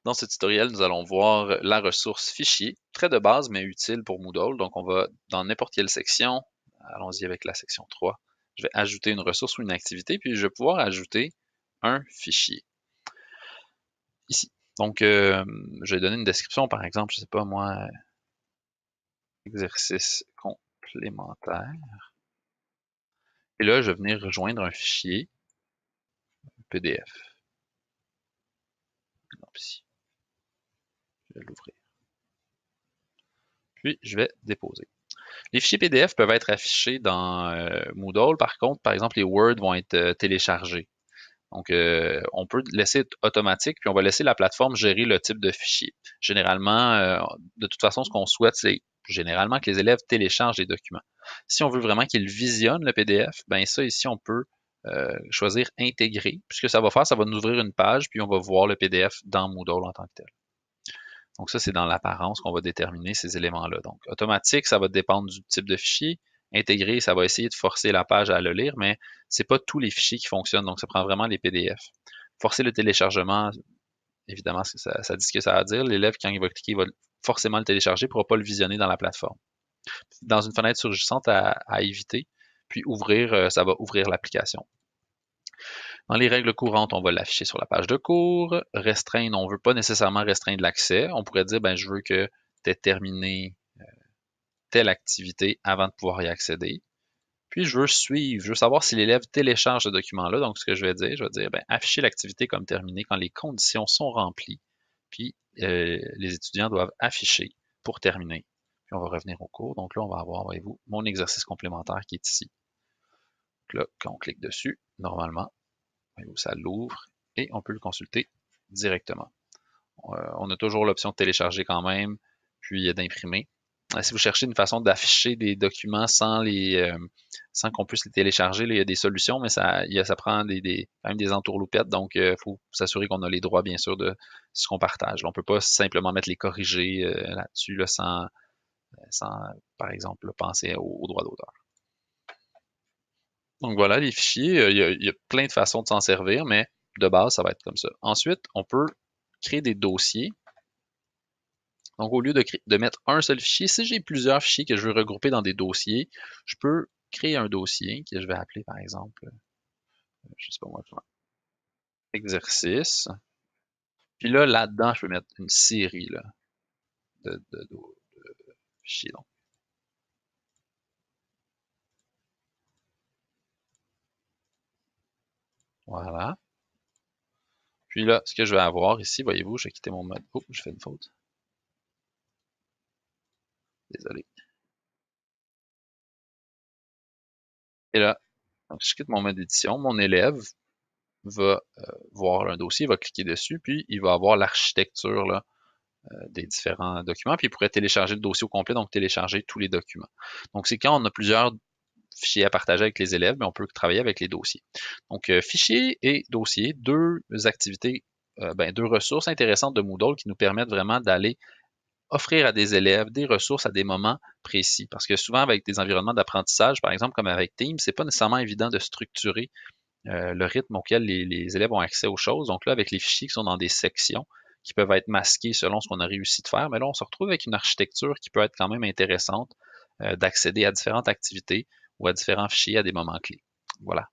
Dans ce tutoriel, nous allons voir la ressource fichier, très de base mais utile pour Moodle. Donc on va dans n'importe quelle section, allons-y avec la section 3, je vais ajouter une ressource ou une activité, puis je vais pouvoir ajouter un fichier ici. Donc je vais donner une description, par exemple, je ne sais pas moi, exercice complémentaire. Et là, je vais venir rejoindre un fichier PDF. Donc, ici, je vais l'ouvrir. Puis je vais déposer. Les fichiers PDF peuvent être affichés dans Moodle. Par contre, par exemple, les Word vont être téléchargés. Donc, on peut laisser automatique, puis on va laisser la plateforme gérer le type de fichier. Généralement, de toute façon, ce qu'on souhaite, c'est généralement que les élèves téléchargent les documents. Si on veut vraiment qu'ils visionnent le PDF, ben ça ici, on peut choisir intégrer. Puis ce que ça va faire, ça va nous ouvrir une page, puis on va voir le PDF dans Moodle en tant que tel. Donc ça, c'est dans l'apparence qu'on va déterminer ces éléments-là. Donc automatique, ça va dépendre du type de fichier. Intégré, ça va essayer de forcer la page à le lire, mais c'est pas tous les fichiers qui fonctionnent. Donc ça prend vraiment les PDF. Forcer le téléchargement, évidemment, ça dit ce que ça va dire. L'élève, quand il va cliquer, il va forcément le télécharger, il ne pourra pas le visionner dans la plateforme. Dans une fenêtre surgissante à éviter, puis ouvrir, ça va ouvrir l'application. Dans les règles courantes, on va l'afficher sur la page de cours. Restreindre, on ne veut pas nécessairement restreindre l'accès. On pourrait dire, ben, je veux que tu aies terminé telle activité avant de pouvoir y accéder. Puis, je veux suivre, je veux savoir si l'élève télécharge ce document-là. Donc, ce que je vais dire, ben, afficher l'activité comme terminée quand les conditions sont remplies. Puis, les étudiants doivent afficher pour terminer. Puis, on va revenir au cours. Donc là, on va avoir, voyez-vous, mon exercice complémentaire qui est ici. Donc là, quand on clique dessus, normalement, ça l'ouvre et on peut le consulter directement. On a toujours l'option de télécharger quand même, puis d'imprimer. Si vous cherchez une façon d'afficher des documents sans qu'on puisse les télécharger, là, il y a des solutions, mais ça prend quand même des entourloupettes, donc il faut s'assurer qu'on a les droits, bien sûr, de ce qu'on partage. On ne peut pas simplement mettre les corrigés là-dessus là, sans, par exemple, penser aux droits d'auteur. Donc voilà, les fichiers, il y a plein de façons de s'en servir, mais de base, ça va être comme ça. Ensuite, on peut créer des dossiers. Donc, au lieu de mettre un seul fichier, si j'ai plusieurs fichiers que je veux regrouper dans des dossiers, je peux créer un dossier que je vais appeler, par exemple, je sais pas moi, exercice. Puis là, là-dedans, je peux mettre une série là, de fichiers. Donc. Voilà. Puis là, ce que je vais avoir ici, voyez-vous, je vais quitter mon mode. Oh, j'ai fait une faute. Désolé. Et là, donc, je quitte mon mode édition. Mon élève va voir un dossier, il va cliquer dessus, puis il va avoir l'architecture là, des différents documents, puis il pourrait télécharger le dossier au complet, donc télécharger tous les documents. Donc, c'est quand on a plusieurs fichiers à partager avec les élèves, mais on peut travailler avec les dossiers. Donc, fichiers et dossiers, deux activités, deux ressources intéressantes de Moodle qui nous permettent vraiment d'aller offrir à des élèves des ressources à des moments précis. Parce que souvent, avec des environnements d'apprentissage, par exemple, comme avec Teams, c'est pas nécessairement évident de structurer le rythme auquel les élèves ont accès aux choses. Donc là, avec les fichiers qui sont dans des sections, qui peuvent être masqués selon ce qu'on a réussi de faire, mais là, on se retrouve avec une architecture qui peut être quand même intéressante d'accéder à différentes activités ou à différents fichiers à des moments clés. Voilà.